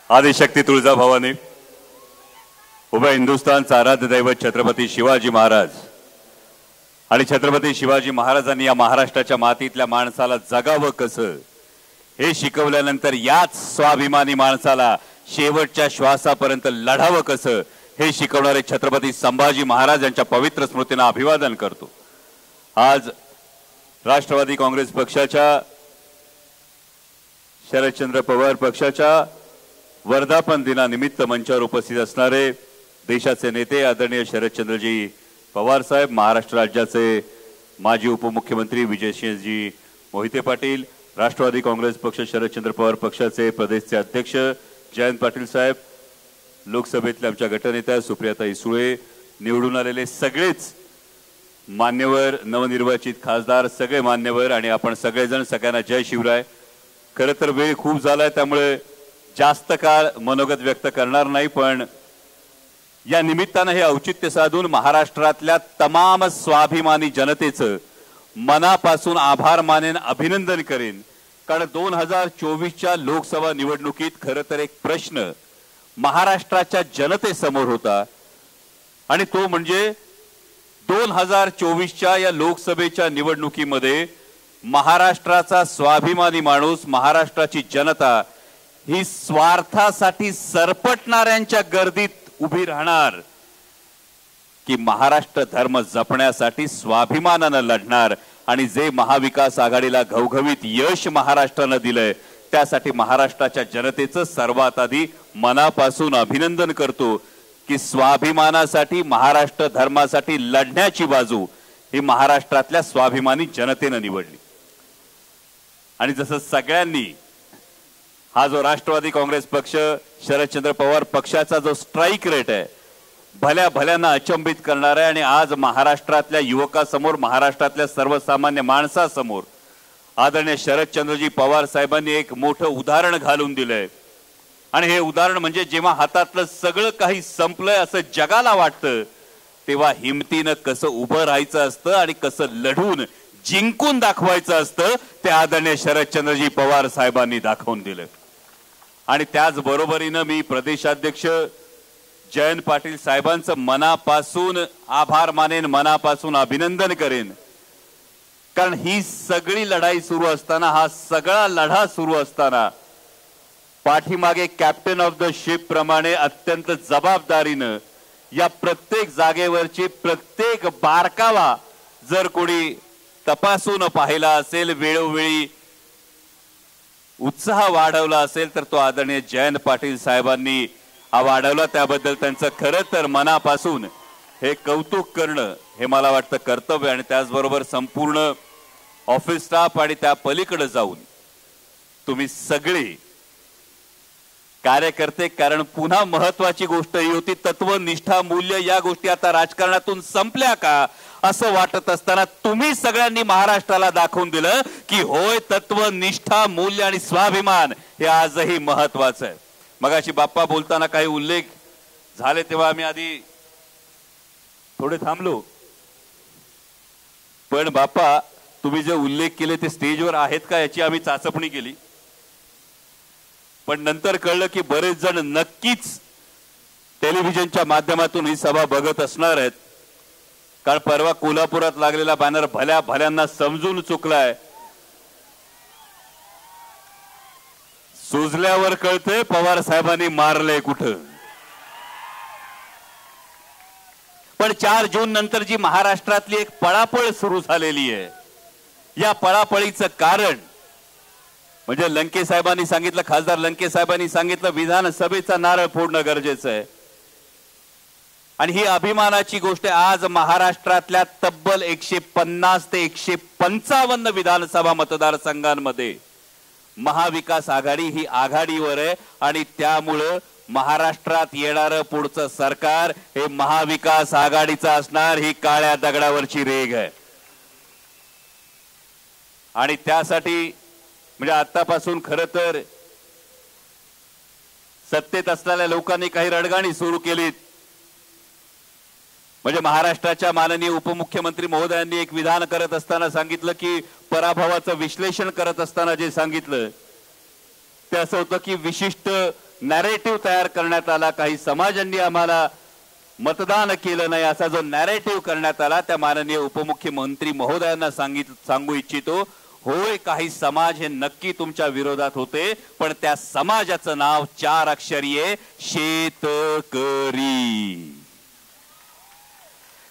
आदिशक्ती तुळजाभवानी, उभय हिंदुस्थानचा आराध्य दैवत छत्रपती शिवाजी महाराज आणि छत्रपती शिवाजी महाराजांनी या महाराष्ट्राच्या मातीतल्या माणसाला जगावं कसं हे शिकवल्यानंतर याच स्वाभिमानी माणसाला शेवटच्या श्वासापर्यंत लढावं कसं हे शिकवणारे छत्रपती संभाजी महाराज यांच्या पवित्र स्मृतींना अभिवादन करतो। आज राष्ट्रवादी काँग्रेस पक्षाच्या शरदचंद्र पवार पक्षाच्या वर्धापन दिनानिमित्त मंचावर उपस्थित असणारे देशाचे नेते आदरणीय शरदचंद्रजी पवार साहेब, महाराष्ट्र राज्याचे माजी उपमुख्यमंत्री विजयसिंहजी मोहिते पाटील, राष्ट्रवादी काँग्रेस पक्ष शरदचंद्र पवार पक्षाचे प्रदेशचे अध्यक्ष जयंत पाटील साहेब, लोकसभेतल्या आमच्या गटनेत्या सुप्रियाताई सुळे, निवडून आलेले सगळेच मान्यवर, नवनिर्वाचित खासदार, सगळे मान्यवर आणि आपण सगळेजण, सगळ्यांना जय शिवराय। खरं तर वेळ खूप झालाय त्यामुळे जास्त काळ मनोगत व्यक्त करणार नाही, पण या निमित्ताने हे औचित्य साधून महाराष्ट्रातल्या तमाम स्वाभिमानी जनतेचं मनापासून आभार मानेन, अभिनंदन करेन। कारण 2024च्या लोकसभा निवडणुकीत खरं तर एक प्रश्न महाराष्ट्राच्या जनतेसमोर होता आणि तो म्हणजे 2024च्या या लोकसभेच्या निवडणुकीमध्ये महाराष्ट्राचा स्वाभिमानी माणूस, महाराष्ट्राची जनता ही स्वार्थासाठी सरपटणाऱ्यांच्या गर्दीत उभी राहणार की महाराष्ट्र धर्म जपण्यासाठी स्वाभिमानाने लढणार। आणि जे महाविकास आघाडीला घवघवीत यश महाराष्ट्राने दिलंय त्यासाठी महाराष्ट्राच्या जनतेचं सर्वात आधी मनापासून अभिनंदन करतो की स्वाभिमानासाठी, महाराष्ट्र धर्मासाठी लढण्याची बाजू ही महाराष्ट्रातल्या स्वाभिमानी जनतेने निवडली। आणि जसं सगळ्यांनी हा जो राष्ट्रवादी काँग्रेस पक्ष शरदचंद्र पवार पक्षाचा जो स्ट्राइक रेट आहे भल्या भल्यांना अचंबित करणार आहे आणि आज महाराष्ट्रातल्या युवकासमोर, महाराष्ट्रातल्या सर्वसामान्य माणसासमोर आदरणीय शरदचंद्रजी पवार साहेबांनी एक मोठं उदाहरण घालून दिलंय। आणि हे उदाहरण म्हणजे जेव्हा हातातलं सगळं काही संपलंय असं जगाला वाटतं तेव्हा हिमतीनं कसं उभं राहायचं असतं आणि कसं लढून जिंकून दाखवायचं असतं ते आदरणीय शरदचंद्रजी पवार साहेबांनी दाखवून दिलं। आणि त्याच बरोबरीने मी प्रदेशाध्यक्ष जयंत पाटील साहेबांचं मनापासून आभार मानेन, मनापासून अभिनंदन करेन। कारण ही सगळी लढाई सुरू असताना, हा सगळा लढा सुरू असताना पाठीमागे कॅप्टन ऑफ द शिप प्रमाणे अत्यंत जबाबदारीनं या प्रत्येक जागेवरची प्रत्येक बारकावा जर कोणी तपासून पाहिला असेल, वेळोवेळी उत्साह वाढवला असेल तर तो आदरणीय जयंत पाटील साहेबांनी वाढवला। त्याबद्दल त्यांचं खरं तर मनापासून हे कौतुक करणं हे मला वाटतं कर्तव्य। आणि त्याचबरोबर संपूर्ण ऑफिस स्टाफ आणि त्या पलीकडे जाऊन तुम्ही सगळे कार्यकर्ते, कारण पुन्हा महत्वाची गोष्ट ही होती तत्व, निष्ठा, मूल्य या गोष्टी आता राजकारणातून संपल्या का असं वाटत असताना तुम्ही सगळ्यांनी महाराष्ट्राला दाखवून दिलं की होय, तत्व, निष्ठा, मूल्य आणि स्वाभिमान हे आजही महत्वाचं आहे। मगाशी बाप्पा बोलताना काही उल्लेख झाले तेव्हा आम्ही आधी थोडे थांबलो, पण बाप्पा तुम्ही जे उल्लेख केले ते स्टेजवर आहेत का याची आम्ही चाचपणी केली, पण नंतर कळलं की बरेच जण नक्कीच टेलिव्हिजनच्या माध्यमातून ही सभा बघत असणार आहेत। कारण परवा कोल्हापुरात लागलेला बॅनर भल्या भल्यांना समजून चुकलाय, सुजल्यावर कळते पवार साहेबांनी मारले कुठं। पण 4 जून नंतर जी महाराष्ट्रातली एक पळापळ सुरू झालेली आहे, या पळापळीचं कारण म्हणजे लंके साहेबांनी सांगितलं, खासदार लंके साहेबांनी सांगितलं विधानसभेचा नारळ फोडणं गरजेचं आहे। आणि ही अभिमानाची गोष्ट आज महाराष्ट्रातल्या तब्बल 150 ते 155 विधानसभा मतदारसंघांमध्ये महाविकास आघाडी ही आघाडीवर आहे आणि त्यामुळे महाराष्ट्रात येणारं पुढचं सरकार हे महाविकास आघाडीचं असणार, ही काळ्या दगडावरची रेघ आहे। आणि त्यासाठी म्हणजे आतापासून खरं तर सत्तेत असलेल्या लोकांनी काही रडगाणी सुरू केलीत। म्हणजे महाराष्ट्राच्या माननीय उपमुख्यमंत्री महोदयांनी एक विधान करत असताना सांगितलं की पराभवाचं विश्लेषण करत असताना जे सांगितलं ते असं होतं की विशिष्ट नॅरेटिव्ह तयार करण्यात आला, काही समाजांनी आम्हाला मतदान केलं नाही असा जो नॅरेटिव्ह करण्यात आला, त्या माननीय उपमुख्यमंत्री महोदयांना सांगू इच्छितो, होय काही समाज हे नक्की तुमच्या विरोधात होते, पण त्या समाजाचं नाव 4 अक्षरी आहे, शेतकरी.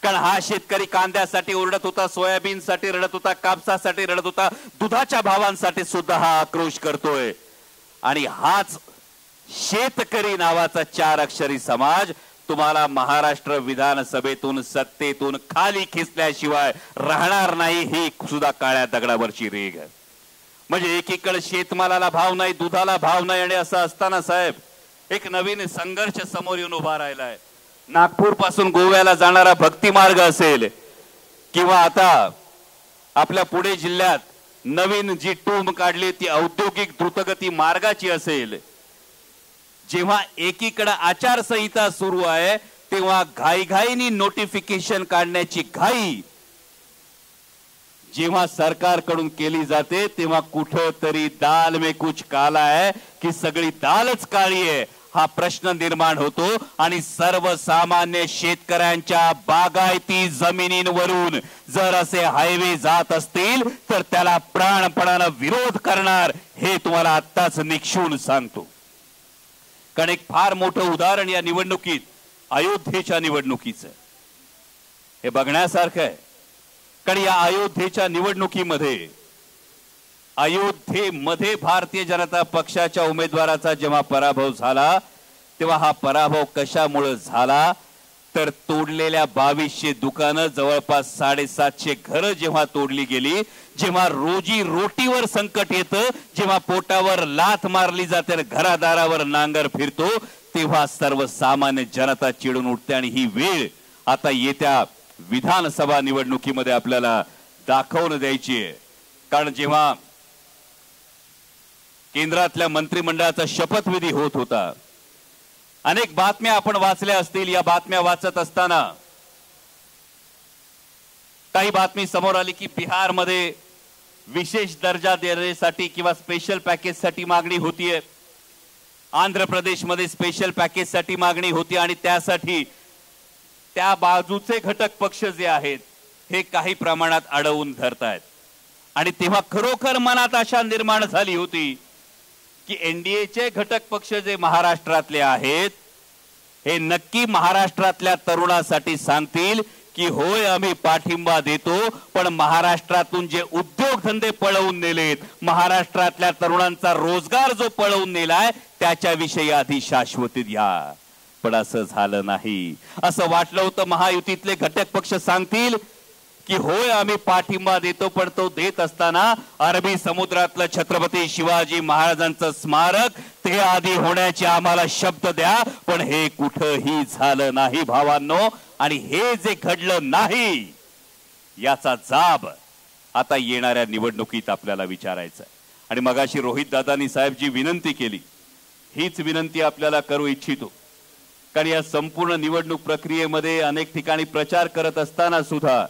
कारण हा शेतकरी कांद्यासाठी ओरडत होता, सोयाबीनसाठी रडत होता, कापसासाठी रडत होता, दुधाच्या भावांसाठी सुद्धा हा आक्रोश करतोय. आणि हाच शेतकरी नावाचा 4 अक्षरी समाज तुम्हाला महाराष्ट्र विधानसभेतून सत्तेतून खाली खेचल्याशिवाय राहणार नाही, ही सुद्धा काळ्या दगडावरची रेघ. म्हणजे एकीकडे शेतमालाला भाव नाही, दुधाला भाव नाही, आणि असं असताना साहेब एक नवीन संघर्ष समोर येऊन उभा राहिलाय. नागपूर पासून गोव्याला जाणारा भक्ती मार्ग असेल किंवा आता आपल्या पुणे जिल्ह्यात नवीन जी टूम काढली ती औद्योगिक द्रुतगती मार्गाची असेल. जेव्हा एकीकडे आचारसंहिता सुरू आहे तेव्हा घाईघाईनी नोटिफिकेशन काढण्याची घाई जेव्हा सरकारकडून केली जाते तेव्हा कुठेतरी दाल में कुछ काला है की सगळी दालच काळी आहे हा प्रश्न निर्माण होतो. आणि सर्वसामान्य शेतकऱ्यांच्या बागायती जमिनींवरून जर असे हायवे जात असतील तर त्याला प्राणपणाने विरोध करणार, हे तुम्हाला आत्ताच निक्षून सांगतो. कारण एक फार मोठं उदाहरण या निवडणुकीत अयोध्येच्या निवडणुकीचं हे बघण्यासारखं आहे. कारण या अयोध्येच्या निवडणुकीमध्ये अयोध्येमध्ये भारतीय जनता पक्षाच्या उमेदवाराचा जेव्हा पराभव झाला तेव्हा हा पराभव कशामुळे झाला तर तोडलेल्या 2200 दुकानं, जवळपास 750 घरं जेव्हा तोडली गेली, जेव्हा रोजी रोटीवर संकट येतं, जेव्हा पोटावर लाथ मारली जाते, घरादारावर नांगर फिरतो, तेव्हा सर्वसामान्य जनता चिडून उठते. आणि ही वेळ आता येत्या विधानसभा निवडणुकीमध्ये आपल्याला दाखवून द्यायची आहे. कारण जेव्हा केंद्रातल्या मंत्रिमंडळाचा शपथविधी होत होता, अनेक बातम्या आपण वाचल्या असतील. या बातम्या वाचत असताना काही बातमी समोर आली की बिहारमध्ये विशेष दर्जा देण्यासाठी किंवा स्पेशल पॅकेजसाठी मागणी होतीये, आंध्र प्रदेशमध्ये स्पेशल पॅकेजसाठी मागणी होती, आणि त्यासाठी त्या बाजूचे घटक पक्ष जे आहेत हे काही प्रमाणात अडवून धरतायत. आणि तेव्हा खरोखर मनात आशा निर्माण झाली होती की एनडीएचे घटक पक्ष जे महाराष्ट्रातले आहेत हे नक्की महाराष्ट्रातल्या तरुणासाठी सांगतील की होय आम्ही पाठिंबा देतो, पण महाराष्ट्रातून जे उद्योगधंदे पळवून नेलेत, महाराष्ट्रातल्या तरुणांचा रोजगार जो पळवून नेलाय त्याच्याविषयी आधी शाश्वती द्या. पण असं झालं नाही. असं वाटलं होतं महायुतीतले घटक पक्ष सांगतील की होय आम्ही पाठिंबा देतो, पण तो देत असताना अरबी समुद्रातलं छत्रपती शिवाजी महाराजांचं स्मारक ते आधी होण्याचे आम्हाला शब्द द्या. पण हे कुठंही झालं नाही भावांनो. आणि हे जे घडलं नाही याचा जाब आता येणाऱ्या निवडणुकीत आपल्याला विचारायचा आहे. आणि मगाशी रोहित दादानी साहेब जी विनंती केली हीच विनंती आपल्याला करू इच्छितो. कारण या संपूर्ण निवडणूक प्रक्रियेमध्ये अनेक ठिकाणी प्रचार करत असताना सुद्धा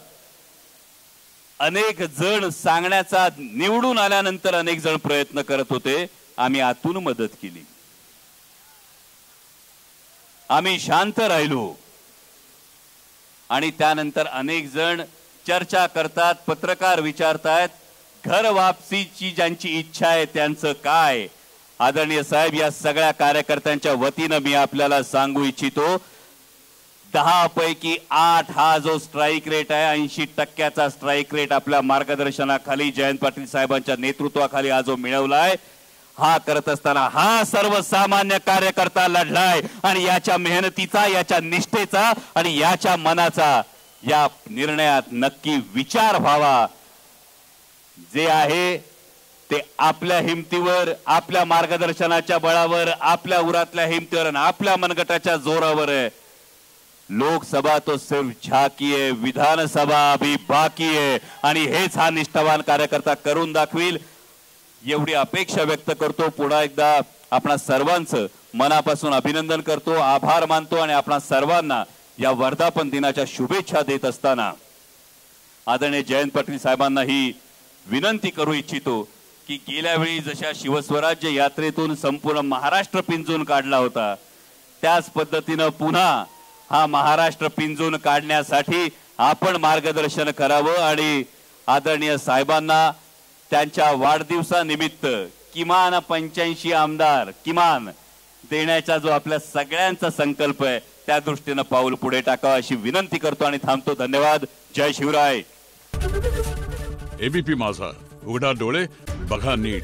अनेक जण सांगण्याचा, निवडून आल्यानंतर अनेक जण प्रयत्न करत होते, आम्ही आतून मदत केली, आम्ही शांत राहिलो. आणि त्यानंतर अनेक जण चर्चा करतात, पत्रकार विचारतात, घर वापसीची ज्यांची इच्छा आहे त्यांचं काय. आदरणीय साहेब, या सगळ्या कार्यकर्त्यांच्या वतीनं मी आपल्याला सांगू इच्छितो, 10 पैकी 8 हा जो स्ट्राईक रेट आहे, 80% स्ट्राईक रेट आपल्या मार्गदर्शनाखाली जयंत पाटील साहेबांच्या नेतृत्वाखाली हा जो मिळवलाय, हा करत असताना हा सर्वसामान्य कार्यकर्ता लढलाय. आणि याच्या मेहनतीचा, याच्या निष्ठेचा आणि याच्या मनाचा या निर्णयात नक्की विचार व्हावा. जे आहे ते आपल्या हिमतीवर, आपल्या मार्गदर्शनाच्या बळावर, आपल्या उरातल्या हिमतीवर आणि आपल्या मनगटाच्या जोरावर आहे. लोकसभा तो सिर्फ झाकी है, विधानसभा अभी बाकी है. आणि हेच हा निष्ठावान कार्यकर्ता करून दाखवील एवढी अपेक्षा व्यक्त करतो. पुन्हा एकदा आपणा सर्वांचं मनापासून अभिनंदन करतो, आभार मानतो आणि आपणा सर्वांना या वर्धापन दिनाच्या शुभेच्छा देत असताना आदरणीय जयंत पाटील साहेबांना ही विनंती करू इच्छितो की गेल्या वेळी जशा शिवस्वराज्य यात्रेतून संपूर्ण महाराष्ट्र पिंजून काढला होता, त्याच पद्धतीनं पुन्हा हा महाराष्ट्र पिंजून काढण्यासाठी आपण मार्गदर्शन करावं आणि आदरणीय साहेबांना त्यांच्या वाढदिवसानिमित्त किमान 85 आमदार किमान देण्याचा जो आपल्या सगळ्यांचा संकल्प आहे त्या दृष्टीनं पाऊल पुढे टाकावं अशी विनंती करतो आणि थांबतो. धन्यवाद. जय शिवराय. एबीपी माझा, उघडा डोळे बघा नीट.